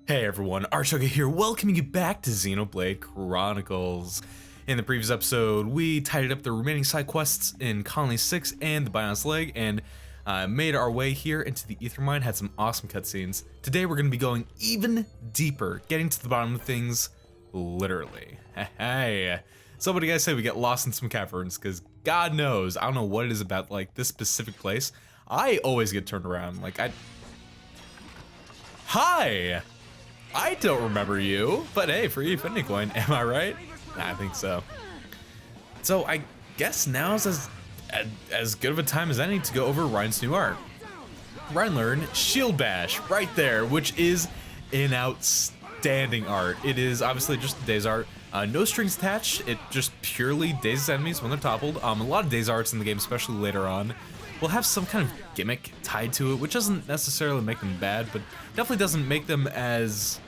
Hey everyone, ArchTalko here, welcoming you back to Xenoblade Chronicles. In the previous episode, we tidied up the remaining side quests in Colony 6 and the Bion's Leg, and made our way here into the Ether Mine, had some awesome cutscenes. Today we're going to be going even deeper, getting to the bottom of things, literally. Hey, so what do you guys say we get lost in some caverns, because God knows, I don't know what it is about like this specific place. I always get turned around, like Hi! I don't remember you, but hey, free Infinity Coin, am I right? I think so. So I guess now's as good of a time as any to go over Ryan's new art. Ryan learned Shield Bash right there, which is an outstanding art. It is obviously just Days art, no strings attached. It just purely dazes enemies when they're toppled. A lot of Days arts in the game, especially later on, will have some kind of gimmick tied to it, which doesn't necessarily make them bad, but definitely doesn't make them as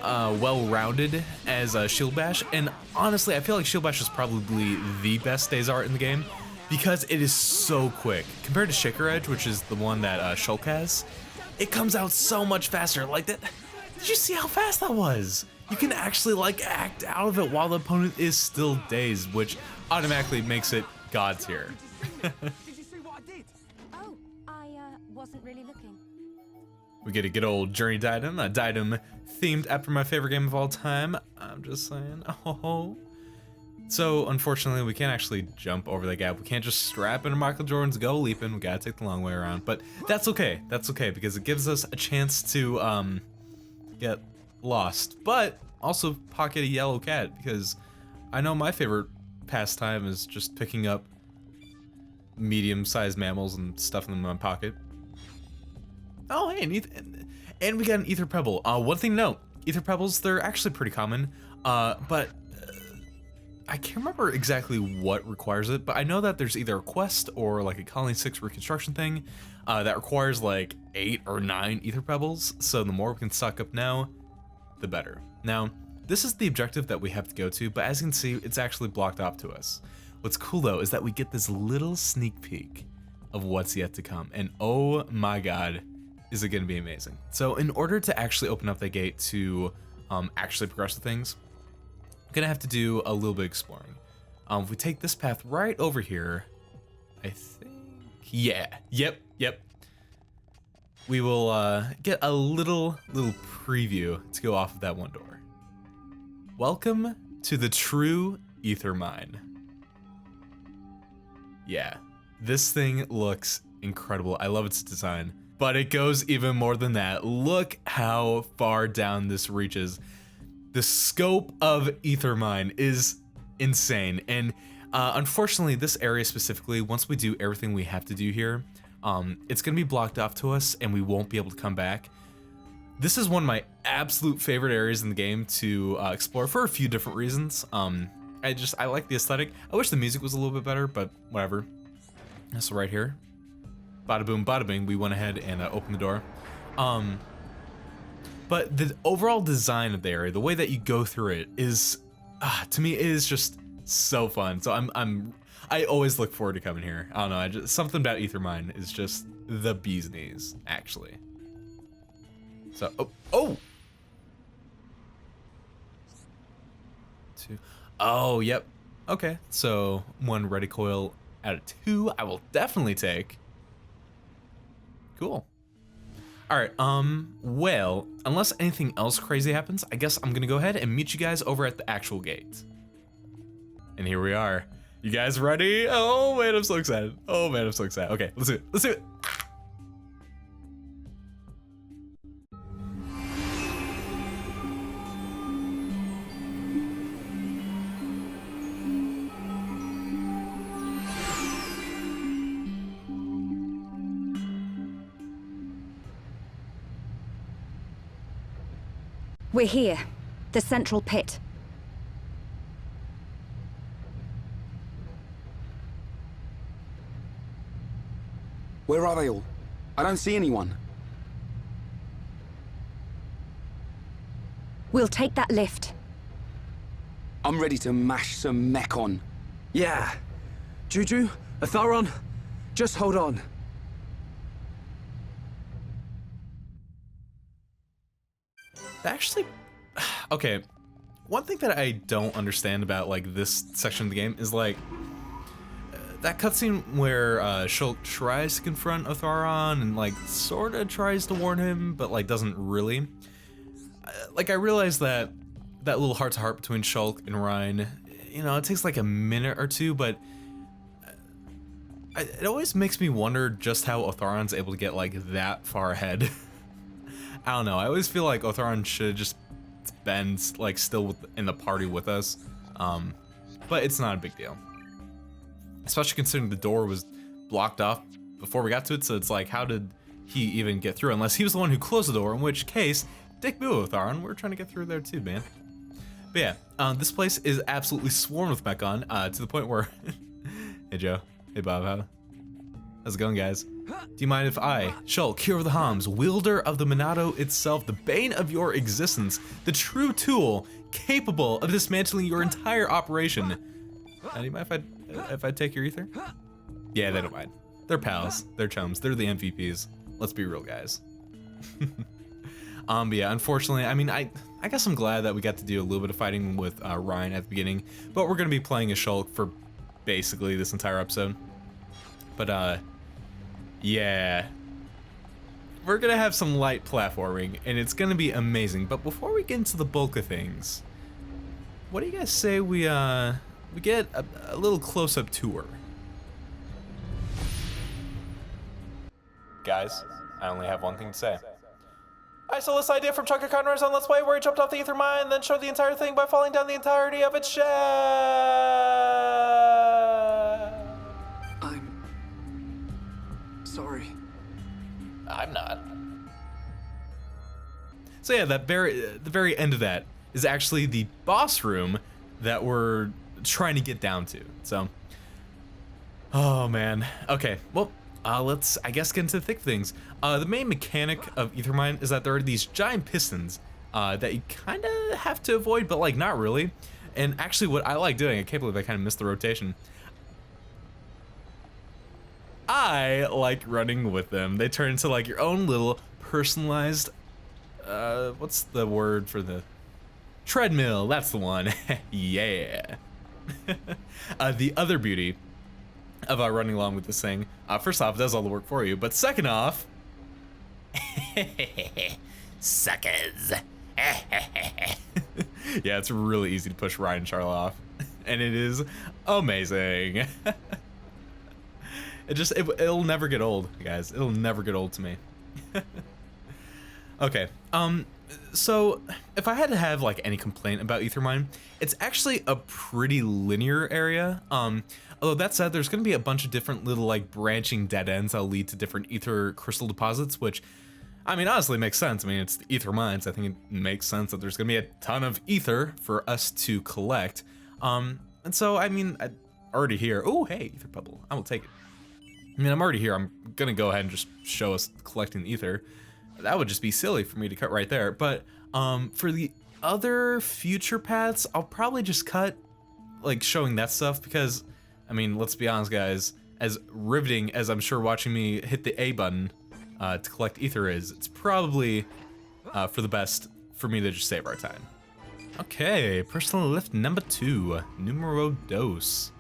well-rounded as Shield Bash. And honestly, I feel like Shield Bash is probably the best Days art in the game because it is so quick. Compared to Shaker Edge, which is the one that Shulk has, it comes out so much faster. Like that, did you see how fast that was? You can actually like act out of it while the opponent is still dazed, which automatically makes it God tier. Wasn't really looking. We get a good old Journey Diadem, a diadem themed after my favorite game of all time. I'm just saying, oh. So unfortunately, we can't actually jump over the gap. We can't just strap into Michael Jordan's go leaping. We gotta take the long way around, but that's okay. That's okay because it gives us a chance to get lost, but also pocket a Yelow Cat because I know my favorite pastime is just picking up medium-sized mammals and stuffing them in my pocket. Oh, hey, and we got an Ether Pebble. One thing to note, Ether Pebbles, they're actually pretty common, but I can't remember exactly what requires it, but I know that there's either a quest or like a Colony 6 reconstruction thing that requires like 8 or 9 Ether Pebbles, so the more we can stock up now, the better. Now, this is the objective that we have to go to, but as you can see, it's actually blocked off to us. What's cool though is that we get this little sneak peek of what's yet to come, and oh my god, is it going to be amazing. So in order to actually open up that gate to actually progress with things, I'm going to have to do a little bit of exploring. If we take this path right over here, I think, yeah, yep. We will get a little preview to go off of that one door. Welcome to the true Ether Mine. Yeah, this thing looks incredible. I love its design. But it goes even more than that. Look how far down this reaches. The scope of Ether Mine is insane. And unfortunately, this area specifically, once we do everything we have to do here, it's gonna be blocked off to us and we won't be able to come back. This is one of my absolute favorite areas in the game to explore for a few different reasons. I like the aesthetic. I wish the music was a little bit better, but whatever. So right here, bada boom, bada bing, we went ahead and opened the door. But the overall design of the area, the way that you go through it is, to me, is just so fun. So I always look forward to coming here. I don't know, something about Ether Mine is just the bee's knees, actually. So, oh! 2. Oh, yep. Okay, so 1 ready coil out of 2, I will definitely take. Cool. All right, well, unless anything else crazy happens, I guess I'm gonna go ahead and meet you guys over at the actual gate. And here we are. You guys ready? Oh man, I'm so excited. Oh man, I'm so excited. Okay, let's do it. Let's do it. We're here. The central pit. Where are they all? I don't see anyone. We'll take that lift. I'm ready to mash some mechon. Yeah. Juju, Atharon, just hold on. Actually, okay. One thing that I don't understand about like this section of the game is like that cutscene where Shulk tries to confront Otharon and like sort of tries to warn him, but like doesn't really. Like I realize that little heart-to-heart between Shulk and Ryan, you know, it takes like a minute or two, but it always makes me wonder just how Otharon's able to get like that far ahead. I don't know. I always feel like Otharon should just been like still in the party with us, but it's not a big deal. Especially considering the door was blocked off before we got to it, so it's like, how did he even get through? Unless he was the one who closed the door, in which case, dick move, Otharon. We're trying to get through there too, man. But yeah, this place is absolutely swarmed with mechon, to the point where... Hey Joe. Hey Bob, how's it going, guys? Do you mind if I, Shulk, hero of the Homs, wielder of the Monado itself, the bane of your existence, the true tool capable of dismantling your entire operation? Do you mind if I take your ether? Yeah, they don't mind. They're pals. They're chums. They're the MVPs. Let's be real, guys. But yeah, unfortunately, I mean, I guess I'm glad that we got to do a little bit of fighting with Ryan at the beginning, but we're gonna be playing as Shulk for basically this entire episode. But yeah, we're gonna have some light platforming, and it's gonna be amazing. But before we get into the bulk of things, what do you guys say we get a little close-up tour? Guys, I only have one thing to say. I stole this idea from Chunka Conroy's on Let's Play, where he jumped off the ether mine, then showed the entire thing by falling down the entirety of its shaft. I'm sorry. I'm not. So yeah, the very end of that is actually the boss room that we're trying to get down to. So, oh man. Okay, well, let's, I guess, get into the thick of things. The main mechanic of Ethermine is that there are these giant pistons that you kind of have to avoid, but like not really. And actually what I like doing, I can't believe I kind of missed the rotation. I like running with them. They turn into like your own little personalized, what's the word for the treadmill? That's the one. Yeah. The other beauty of running along with this thing, first off, it does all the work for you, but second off, suckers. Yeah, it's really easy to push Ryan and Charlotte off, and it is amazing. It'll never get old, guys. It'll never get old to me. Okay, so if I had to have like any complaint about Ethermine, it's actually a pretty linear area. Although that said, there's gonna be a bunch of different little like branching dead ends that'll lead to different ether crystal deposits, which, I mean, honestly makes sense. I mean, it's the ether mines. I think it makes sense that there's gonna be a ton of ether for us to collect. And so, I mean, I'm already here. Oh, hey, ether pebble, I will take it. I mean, I'm already here. I'm gonna go ahead and just show us collecting the ether. That would just be silly for me to cut right there. But for the other future paths, I'll probably just cut like showing that stuff because, I mean, let's be honest, guys, as riveting as I'm sure watching me hit the A button to collect ether is, it's probably for the best for me to just save our time. Okay, personal lift number 2, numero dos.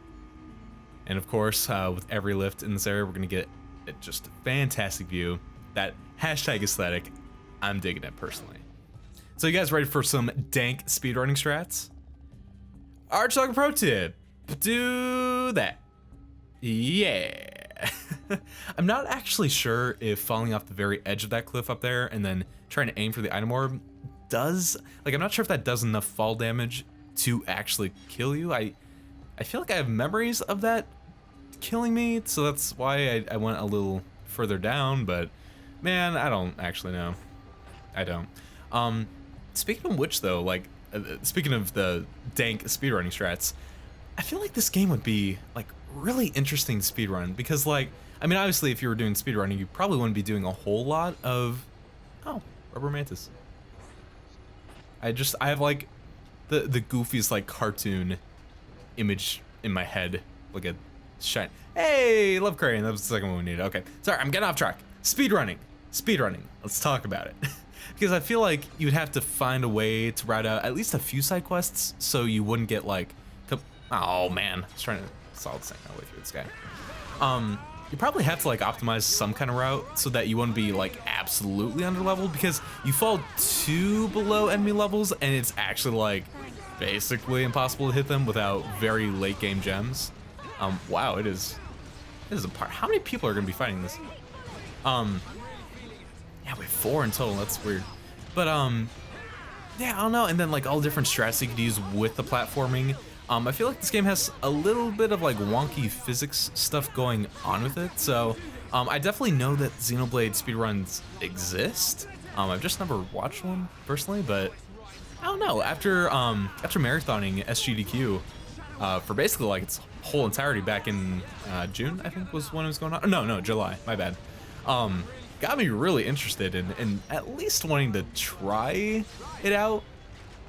And of course, with every lift in this area, we're gonna get just a fantastic view. That hashtag aesthetic, I'm digging it personally. So you guys ready for some dank speedrunning strats? ArchTalko pro tip, do that. Yeah. I'm not actually sure if falling off the very edge of that cliff up there and then trying to aim for the item orb does, like, I'm not sure if that does enough fall damage to actually kill you. I feel like I have memories of that killing me, so that's why I went a little further down, but man, I don't actually know. I don't. Speaking of which though, like, speaking of the dank speedrunning strats, I feel like this game would be like really interesting to speedrun because, like, I mean, obviously if you were doing speedrunning, you probably wouldn't be doing a whole lot of, oh, rubber mantis. I have like the goofiest like cartoon image in my head. Look at shine. Hey, Love Crane, that was the second one we needed. Okay, sorry, I'm getting off track. Speedrunning. Let's talk about it. because I feel like you would have to find a way to route out at least a few side quests so you wouldn't get like, oh man, I was trying to solid sync my way through this guy. You probably have to like optimize some kind of route so that you wouldn't be like absolutely underleveled, because you fall too below enemy levels and it's actually like basically impossible to hit them without very late game gems. Wow, it is a part. How many people are gonna be fighting this? Yeah, we have 4 in total. That's weird. But yeah, I don't know. And then like all different strats you could use with the platforming. I feel like this game has a little bit of like wonky physics stuff going on with it. So I definitely know that Xenoblade speedruns exist. I've just never watched one personally, but I don't know. After marathoning SGDQ for basically like its whole entirety back in June, I think was when it was going on. No, July. My bad. Got me really interested in at least wanting to try it out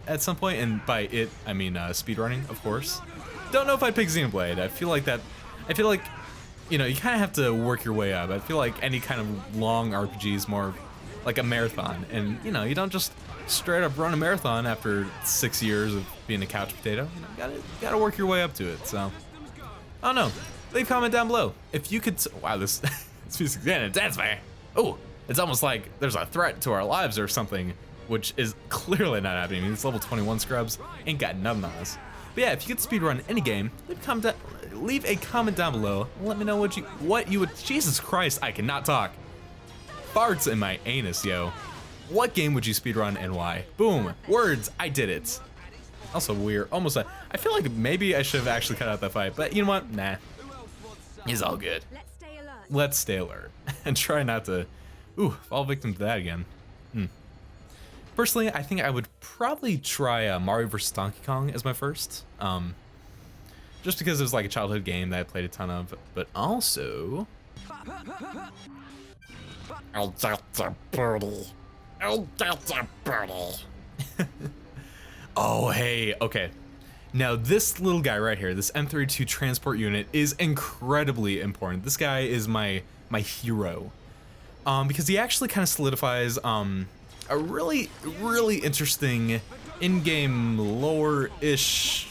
at some point, and by it I mean speedrunning, of course. Don't know if I'd pick Xenoblade. I feel like you know, you kind of have to work your way up. I feel like any kind of long RPG is more like a marathon, and you know, you don't just straight up run a marathon after 6 years of being a couch potato. You know, gotta work your way up to it. So I don't know. Leave a comment down below if you could. Wow, this music's getting intense, man. Oh, it's almost like there's a threat to our lives or something, which is clearly not happening. I mean, these level 21 scrubs ain't got nothing on us. But yeah, if you could speedrun any game, leave a comment down below. Let me know what you would. Jesus Christ, I cannot talk. Farts in my anus, yo. What game would you speedrun and why? Boom, words, I did it. Also weird, almost. I feel like maybe I should have actually cut out that fight, but you know what? Nah, it's all good. Let's stay alert and try not to, fall victim to that again. Personally, I think I would probably try Mario vs. Donkey Kong as my first. Just because it was like a childhood game that I played a ton of, but also... I got the birdie. I got the birdie. Oh, hey, okay. Now this little guy right here, this M32 transport unit, is incredibly important. This guy is my hero. Because he actually kind of solidifies a really interesting in-game lore-ish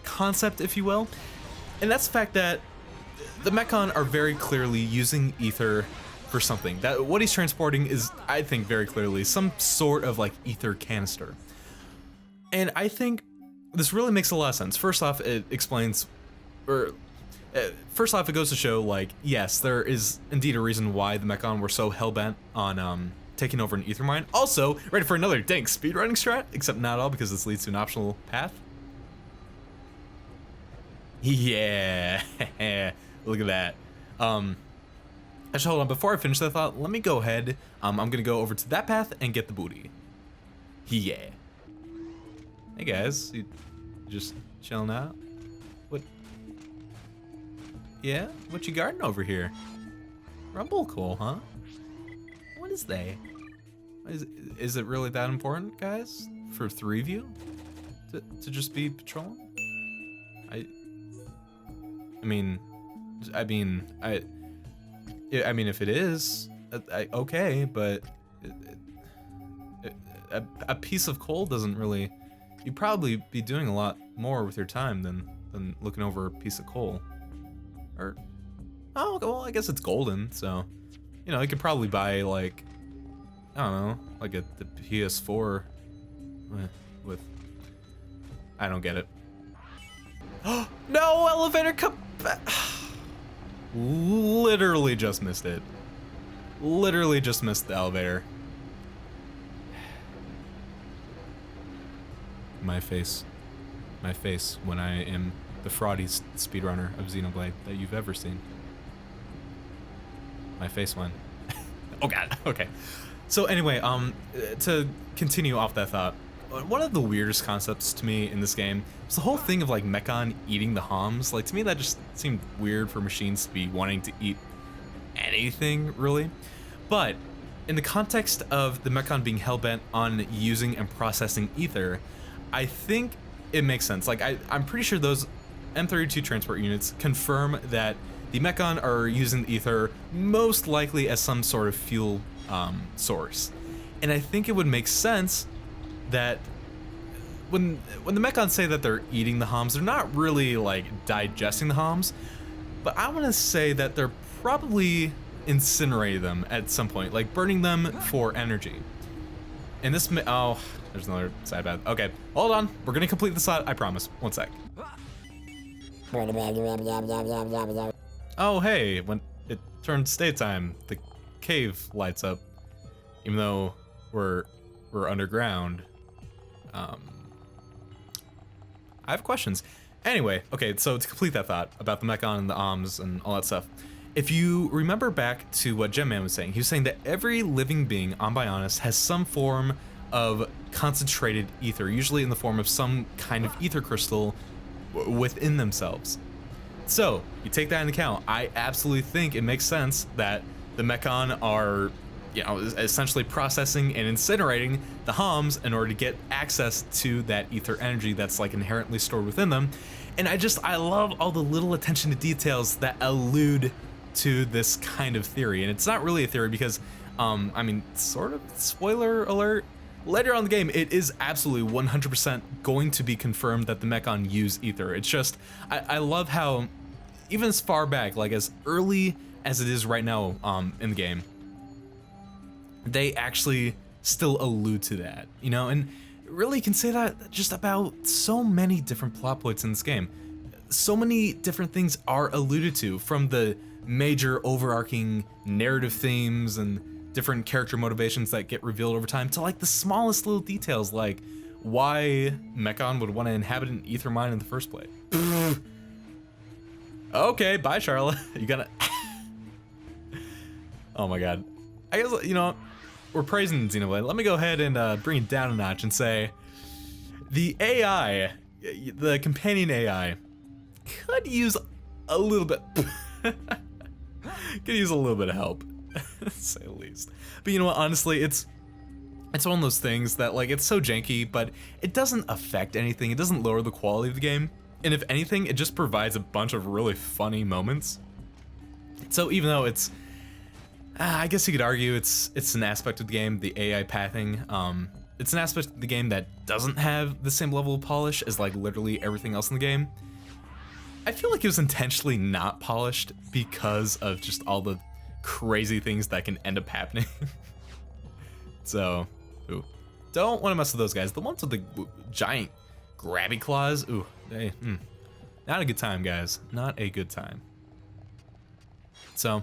concept, if you will. And that's the fact that the mechon are very clearly using ether for something. That what he's transporting is, I think, very clearly some sort of like ether canister. And I think this really makes a lot of sense. First off, it explains, first off, it goes to show, like, yes, there is indeed a reason why the mechon were so hell-bent on taking over an ether mine. Also, ready for another dank speedrunning strat, except not all, because this leads to an optional path. Yeah, look at that. Actually, hold on, before I finish that thought, let me go ahead. I'm gonna go over to that path and get the booty. Yeah. Hey guys, you just chilling out? What? Yeah? What you guarding over here? Rumble cool, huh? What is they? Is it really that important, guys? For 3 of you? To just be patrolling? I mean, if it is, okay, but a piece of coal doesn't really. You'd probably be doing a lot more with your time than looking over a piece of coal. Or, oh, well, I guess it's golden, so, you know, you could probably buy, like, I don't know, like the PS4 with, I don't get it. No, elevator come back. Literally just missed it. Literally just missed the elevator. My face when I am the fraudiest speedrunner of Xenoblade that you've ever seen. My face went. Oh god, okay. So anyway, to continue off that thought, one of the weirdest concepts to me in this game is the whole thing of like mechon eating the homs. Like, to me that just seemed weird for machines to be wanting to eat anything, really. But in the context of the mechon being hellbent on using and processing ether, I think it makes sense. Like, I'm pretty sure those M32 transport units confirm that the mechon are using the ether most likely as some sort of fuel source. And I think it would make sense that when the mechons say that they're eating the homs, they're not really like digesting the homs, but I want to say that they're probably incinerating them at some point, like burning them for energy. And this oh, there's another side about it. Okay, hold on. We're gonna complete the side, I promise. One sec. Oh, hey, when it turns daytime, the cave lights up, even though we're underground. I have questions. Anyway, okay, so to complete that thought about the mechon and the oms and all that stuff, if you remember back to what Gemman was saying, he was saying that every living being on Bionis has some form of concentrated ether, usually in the form of some kind of ether crystal within themselves. So, you take that into account, I absolutely think it makes sense that the mechon are, you know, essentially processing and incinerating the homs in order to get access to that ether energy that's like inherently stored within them. And I love all the little attention to details that allude to this kind of theory. And it's not really a theory because, I mean, sort of, spoiler alert, later on in the game, it is absolutely 100% going to be confirmed that the mechon use ether. It's just, I love how, even as far back, like as early as it is right now in the game, they actually still allude to that, you know? And really you can say that just about so many different plot points in this game. So many different things are alluded to, from the major overarching narrative themes and different character motivations that get revealed over time, to like the smallest little details, like why mechon would want to inhabit an ether mine in the first place. Okay, bye Charlotte. You gotta oh my god. I guess, you know, we're praising Xenoblade. Let me go ahead and bring it down a notch and say the AI, the companion AI, could use a little bit could use a little bit of help, to say the least. But you know what, honestly, it's one of those things that, like, it's so janky, but it doesn't affect anything. It doesn't lower the quality of the game. And if anything, it just provides a bunch of really funny moments. So even though it's, I guess you could argue it's an aspect of the game, the AI pathing, it's an aspect of the game that doesn't have the same level of polish as like literally everything else in the game. I feel like it was intentionally not polished because of just all the crazy things that can end up happening. So, ooh, don't want to mess with those guys. The ones with the giant grabby claws, ooh, they, not a good time, guys. Not a good time. So,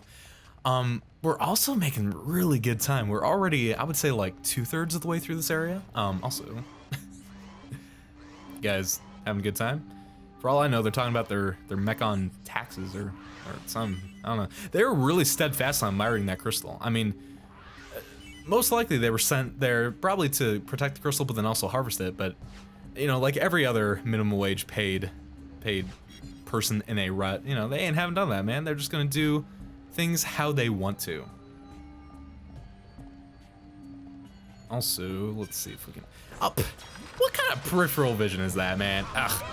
we're also making really good time. We're already, I would say, like 2/3 of the way through this area. Also, you guys having a good time? For all I know, they're talking about their mechon taxes or some, I don't know. They were really steadfast on miring that crystal. I mean, most likely they were sent there probably to protect the crystal, but then also harvest it. But, you know, like every other minimum wage paid person in a rut, you know, they haven't done that, man. They're just gonna do things how they want to. Also, let's see if we can up. What kind of peripheral vision is that, man? Ugh.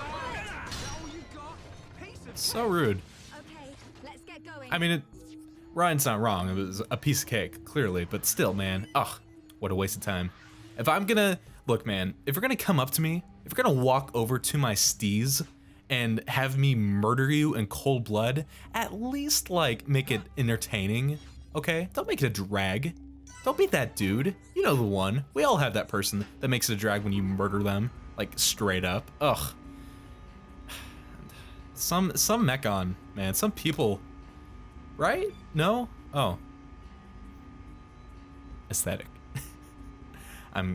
So rude. Okay, let's get going. I mean, Ryan's not wrong. It was a piece of cake, clearly, but still, man. Ugh, what a waste of time. If I'm gonna look, man, if you're gonna come up to me, if you're gonna walk over to my steez and have me murder you in cold blood, at least like make it entertaining, okay? Don't make it a drag. Don't be that dude. You know the one. We all have that person that makes it a drag when you murder them, like straight up. Ugh. Some mechon, man, some people, right? No? Oh. Aesthetic. I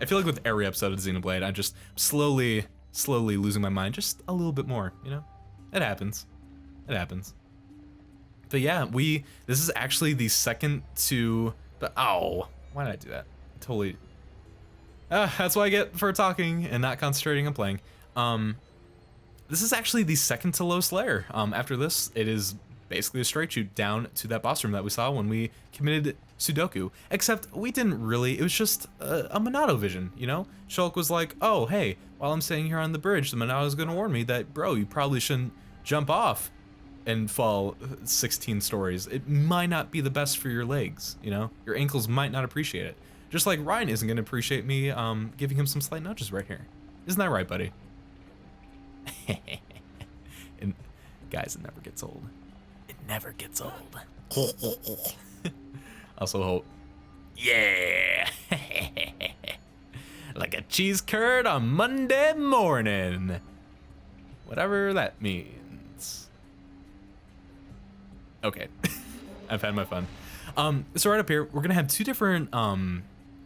feel like with every episode of Xenoblade, I'm just slowly losing my mind just a little bit more, you know? It happens. It happens. But yeah, this is actually the second to, but oh, why did I do that? Totally. That's what I get for talking and not concentrating on playing. This is actually the second to lowest lair. After this, it is basically a straight shoot down to that boss room that we saw when we committed Sudoku. Except we didn't really, it was just a Monado vision, you know? Shulk was like, oh, hey, while I'm staying here on the bridge, the Monado's gonna warn me that, bro, you probably shouldn't jump off and fall 16 stories. It might not be the best for your legs, you know? Your ankles might not appreciate it. Just like Ryan isn't gonna appreciate me giving him some slight nudges right here. Isn't that right, buddy? And guys, it never gets old. It never gets old. Also hope. Yeah. Like a cheese curd on Monday morning. Whatever that means. Okay. I've had my fun. So right up here, we're gonna have two different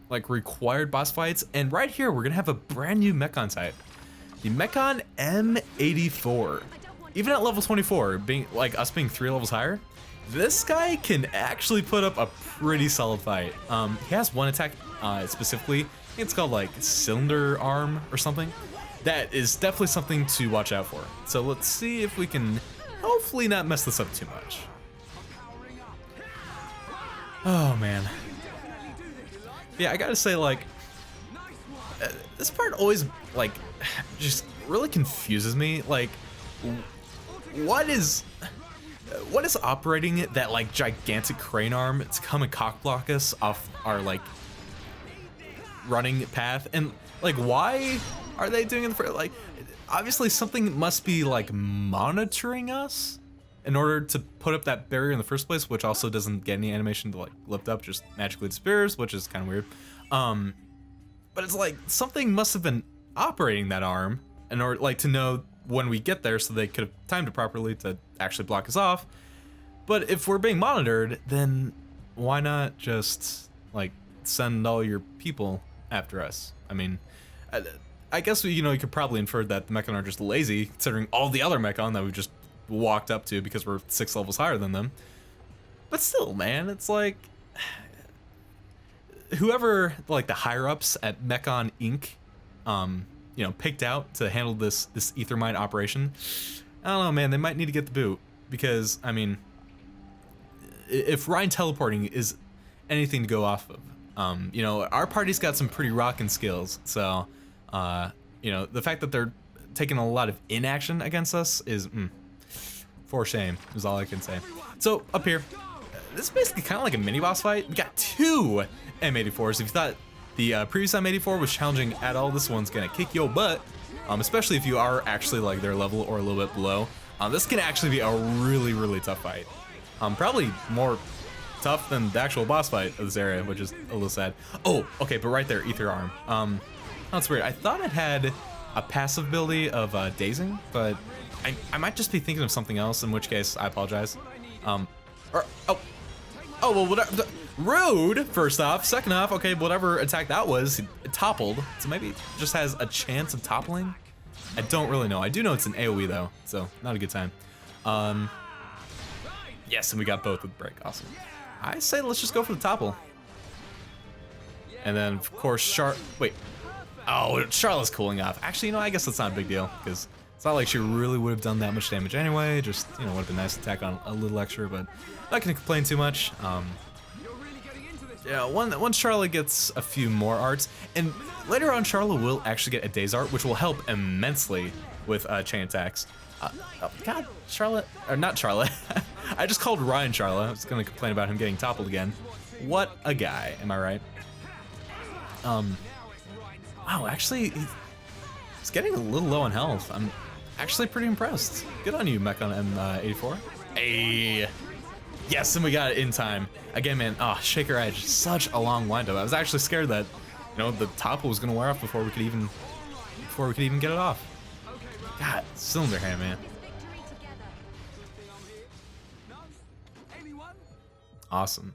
like required boss fights, and right here we're gonna have a brand new mechon type. The Mechon M84. Even at level 24, being like us being 3 levels higher, this guy can actually put up a pretty solid fight. He has one attack specifically, I think it's called like Cylinder Arm or something. That is definitely something to watch out for. So let's see if we can hopefully not mess this up too much. Oh man. Yeah, I gotta say, like, this part always, like, just really confuses me. Like, what is operating it, that, like, gigantic crane arm to come and cock block us off our, like, running path? And, like, why are they doing it for, like, obviously something must be, like, monitoring us in order to put up that barrier in the first place, which also doesn't get any animation to like lift up, just magically disappears, which is kind of weird. But it's like something must have been operating that arm in order like to know when we get there, so they could have timed it properly to actually block us off. But if we're being monitored, then why not just like send all your people after us? I mean, I guess you could probably infer that the mechon are just lazy, considering all the other mechon that we just walked up to because we're 6 levels higher than them. But still, man, it's like whoever like the higher ups at Mechon Inc. Picked out to handle this Ethermine operation. I don't know, man, they might need to get the boot, because I mean, if Ryan teleporting is anything to go off of, our party's got some pretty rockin' skills. So the fact that they're taking a lot of inaction against us is for shame, is all I can say. So up here, this is basically kind of like a mini boss fight. We got 2 M84s. If you thought the previous M84 was challenging at all, this one's gonna kick your butt, especially if you are actually like their level or a little bit below. This can actually be a really, really tough fight. Probably more tough than the actual boss fight of this area, which is a little sad. Oh, okay, but right there, Ether Arm. That's weird. I thought it had a passive ability of dazing, but I might just be thinking of something else, in which case I apologize. Well, whatever. Rude, first off. Second off, okay, whatever attack that was, it toppled. So maybe it just has a chance of toppling? I don't really know. I do know it's an AoE though, so not a good time. Yes, and we got both with break. Awesome. I say let's just go for the topple. And then, of course, wait. Oh, Charlotte's cooling off. Actually, I guess that's not a big deal, because it's not like she really would have done that much damage anyway. Just, would have been nice to tack on a little extra, but not gonna complain too much. Yeah, once Charlotte gets a few more arts, and later on Charlotte will actually get a Daze art, which will help immensely with chain attacks. God, Charlotte, or not Charlotte. I just called Ryan Charlotte. I was gonna complain about him getting toppled again. What a guy, am I right? Wow, actually, he's getting a little low on health. I'm actually pretty impressed. Good on you, Mechon M84. Hey, yes, and we got it in time. Again, man, Shaker Edge, such a long windup. I was actually scared that, the topple was gonna wear off before we could even get it off. God, Cylinder Hand, man. Awesome.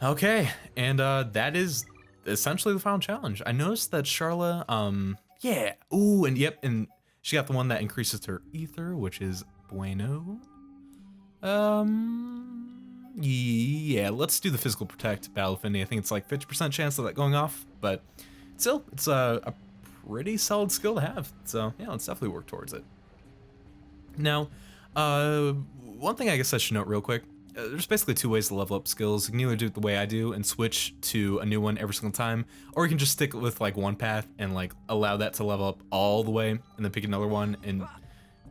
Okay, and that is essentially the final challenge. I noticed that Charla, yeah, ooh, and yep, and she got the one that increases her ether, which is bueno. Yeah, let's do the physical protect Battle of Indy. I think it's like 50% chance of that going off, but still, it's a pretty solid skill to have. So yeah, let's definitely work towards it. Now, one thing I guess I should note real quick. There's basically 2 ways to level up skills. You can either do it the way I do and switch to a new one every single time, or you can just stick with like one path and like allow that to level up all the way and then pick another one and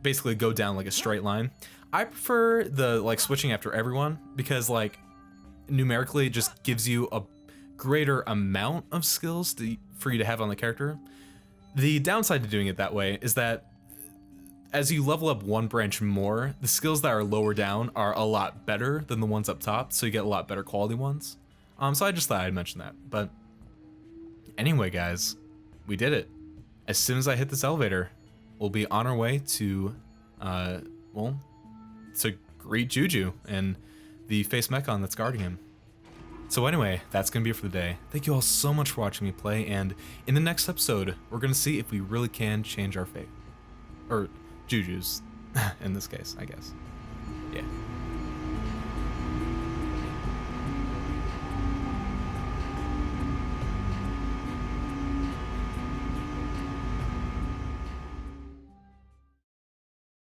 basically go down like a straight line. I prefer the like switching after everyone, because like numerically it just gives you a greater amount of skills for you to have on the character. The downside to doing it that way is that as you level up one branch more, the skills that are lower down are a lot better than the ones up top, so you get a lot better quality ones. So I just thought I'd mention that. But anyway, guys, we did it. As soon as I hit this elevator, we'll be on our way to, well, to greet Juju and the face mechon that's guarding him. So anyway, that's gonna be it for the day. Thank you all so much for watching me play, and in the next episode, we're gonna see if we really can change our fate. Or Juju's, in this case, I guess. Yeah.